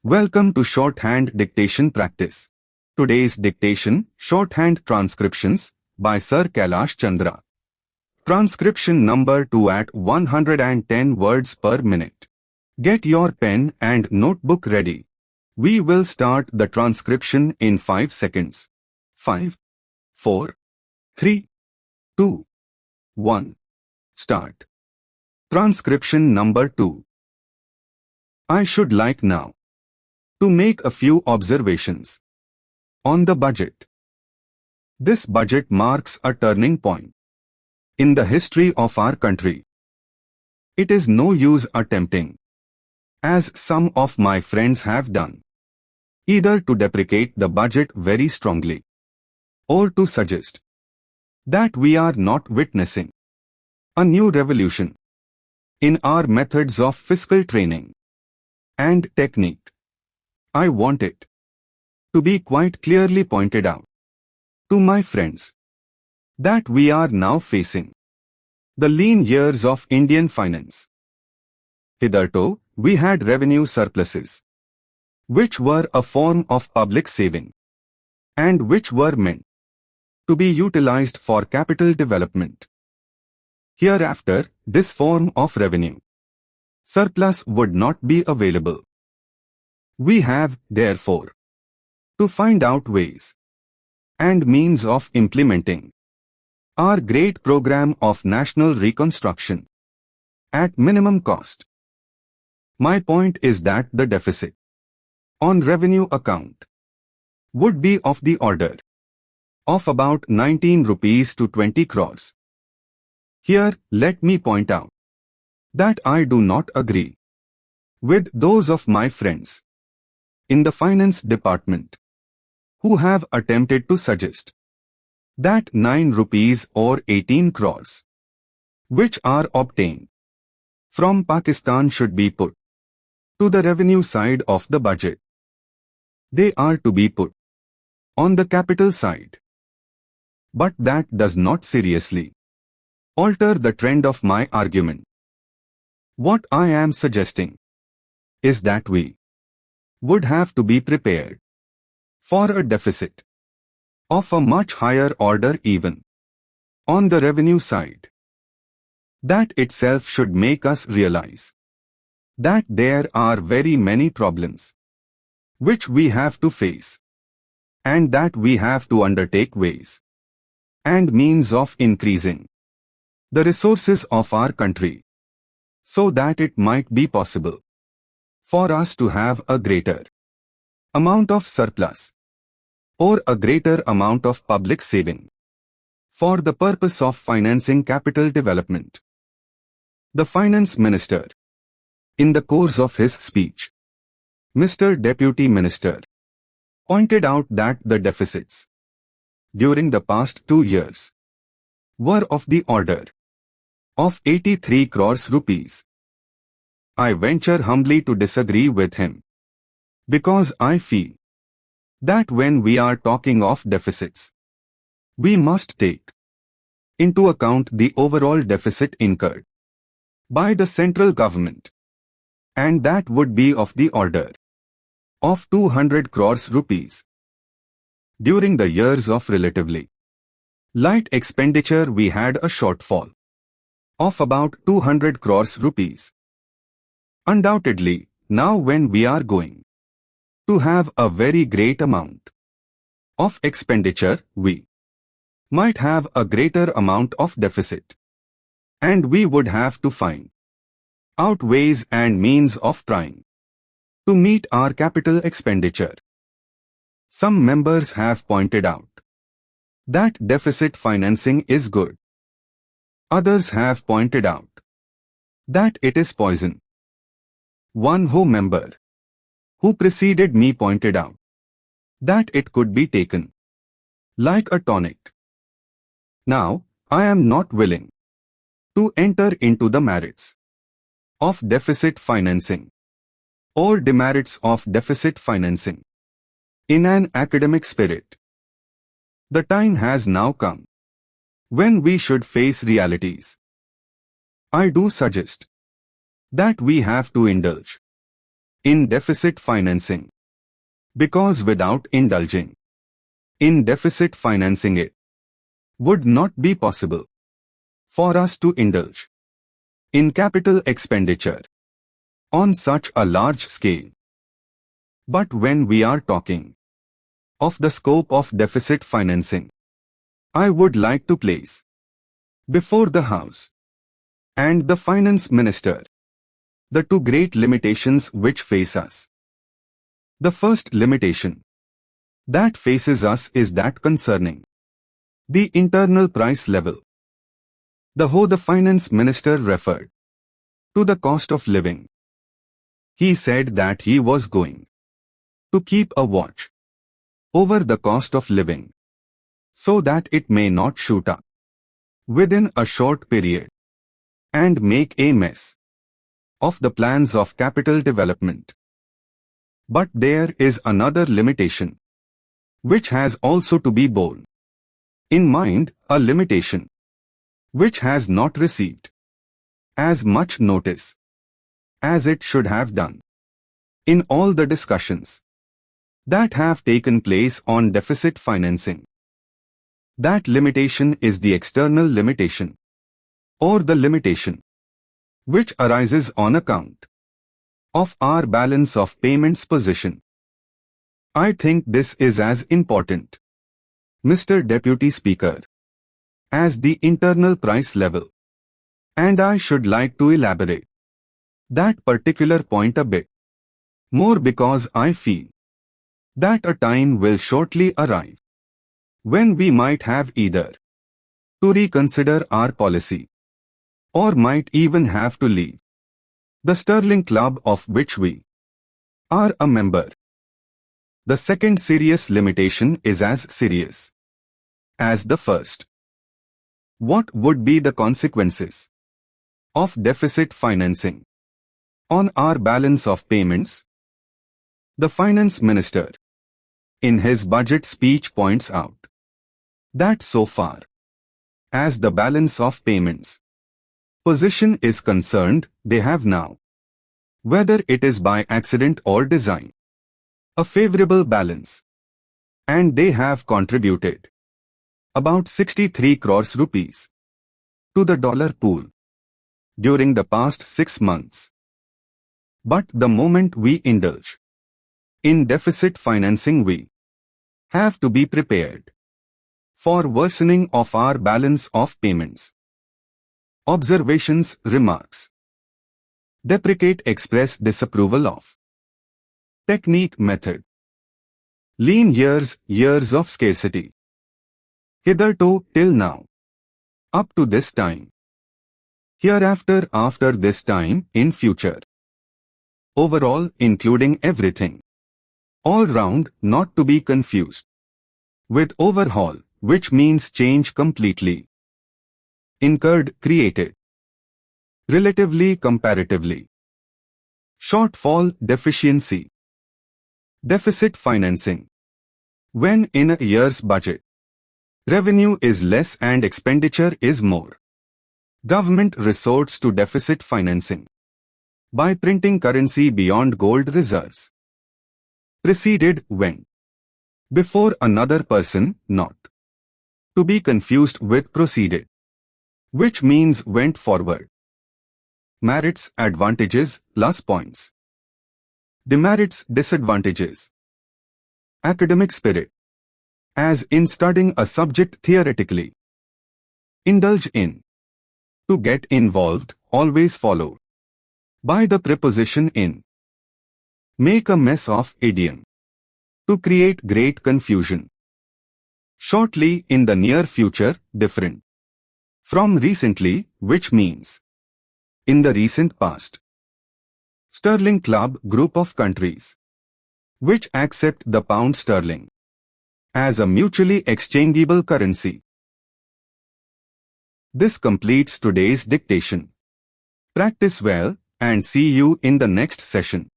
Welcome to Shorthand Dictation Practice. Today's dictation, Shorthand Transcriptions, by Sir Kailash Chandra. Transcription number 2 at 110 words per minute. Get your pen and notebook ready. We will start the transcription in 5 seconds. 5, 4, 3, 2, 1. Start. Transcription number 2. I should like now to make a few observations on the budget. This budget marks a turning point in the history of our country. It is no use attempting, as some of my friends have done, either to deprecate the budget very strongly or to suggest that we are not witnessing a new revolution in our methods of fiscal training and technique. I want it to be quite clearly pointed out to my friends that we are now facing the lean years of Indian finance. Hitherto, we had revenue surpluses, which were a form of public saving and which were meant to be utilized for capital development. Hereafter, this form of revenue surplus would not be available. We have, therefore, to find out ways and means of implementing our great program of national reconstruction at minimum cost. My point is that the deficit on revenue account would be of the order of about 19 rupees to 20 crores. Here, let me point out that I do not agree with those of my friends in the finance department who have attempted to suggest that 9 rupees or 18 crores, which are obtained from Pakistan, should be put to the revenue side of the budget. They are to be put on the capital side. But that does not seriously alter the trend of my argument. What I am suggesting is that we would have to be prepared for a deficit of a much higher order even on the revenue side. That itself should make us realize that there are very many problems which we have to face, and that we have to undertake ways and means of increasing the resources of our country so that it might be possible for us to have a greater amount of surplus or a greater amount of public saving for the purpose of financing capital development. The Finance Minister, in the course of his speech, Mr. Deputy Minister, pointed out that the deficits during the past 2 years were of the order of 83 crores rupees. I venture humbly to disagree with him, because I feel that when we are talking of deficits, we must take into account the overall deficit incurred by the central government, and that would be of the order of 200 crores rupees. During the years of relatively light expenditure, we had a shortfall of about 200 crores rupees. Undoubtedly, now when we are going to have a very great amount of expenditure, we might have a greater amount of deficit, and we would have to find out ways and means of trying to meet our capital expenditure. Some members have pointed out that deficit financing is good. Others have pointed out that it is poison. One member who preceded me pointed out that it could be taken like a tonic. Now, I am not willing to enter into the merits of deficit financing or demerits of deficit financing in an academic spirit. The time has now come when we should face realities. I do suggest that we have to indulge in deficit financing. Because without indulging in deficit financing, it would not be possible for us to indulge in capital expenditure on such a large scale. But when we are talking of the scope of deficit financing, I would like to place before the House and the Finance Minister the two great limitations which face us. The first limitation that faces us is that concerning the internal price level. The Finance Minister referred to the cost of living. He said that he was going to keep a watch over the cost of living so that it may not shoot up within a short period and make a mess of the plans of capital development. But there is another limitation which has also to be borne in mind, a limitation which has not received as much notice as it should have done in all the discussions that have taken place on deficit financing. That limitation is the external limitation, or the limitation which arises on account of our balance of payments position. I think this is as important, Mr. Deputy Speaker, as the internal price level, and I should like to elaborate that particular point a bit more because I feel that a time will shortly arrive when we might have either to reconsider our policy or might even have to leave the Sterling Club of which we are a member. The second serious limitation is as serious as the first. What would be the consequences of deficit financing on our balance of payments? The Finance Minister, in his budget speech, points out that so far as the balance of payments position is concerned, they have now, whether it is by accident or design, a favorable balance, and they have contributed about 63 crores rupees to the dollar pool during the past 6 months. But the moment we indulge in deficit financing, we have to be prepared for worsening of our balance of payments. Observations, remarks. Deprecate, express disapproval of technique, method. Lean years of scarcity. Hitherto, till now. Up to this time. Hereafter, after this time, in future. Overall, including everything. All round, not to be confused with overhaul, which means change completely. Incurred, created. Relatively, comparatively. Shortfall, deficiency. Deficit financing. When in a year's budget, revenue is less and expenditure is more, government resorts to deficit financing by printing currency beyond gold reserves. Preceded, when. Before another person, not to be confused with proceeded, which means went forward. Merits, advantages, plus points. Demerits, disadvantages. Academic spirit, as in studying a subject theoretically. Indulge in, to get involved, always followed by the preposition in. Make a mess of, idiom, to create great confusion. Shortly, in the near future, different from recently, which means in the recent past. Sterling Club, group of countries which accept the pound sterling as a mutually exchangeable currency. This completes today's dictation. Practice well and see you in the next session.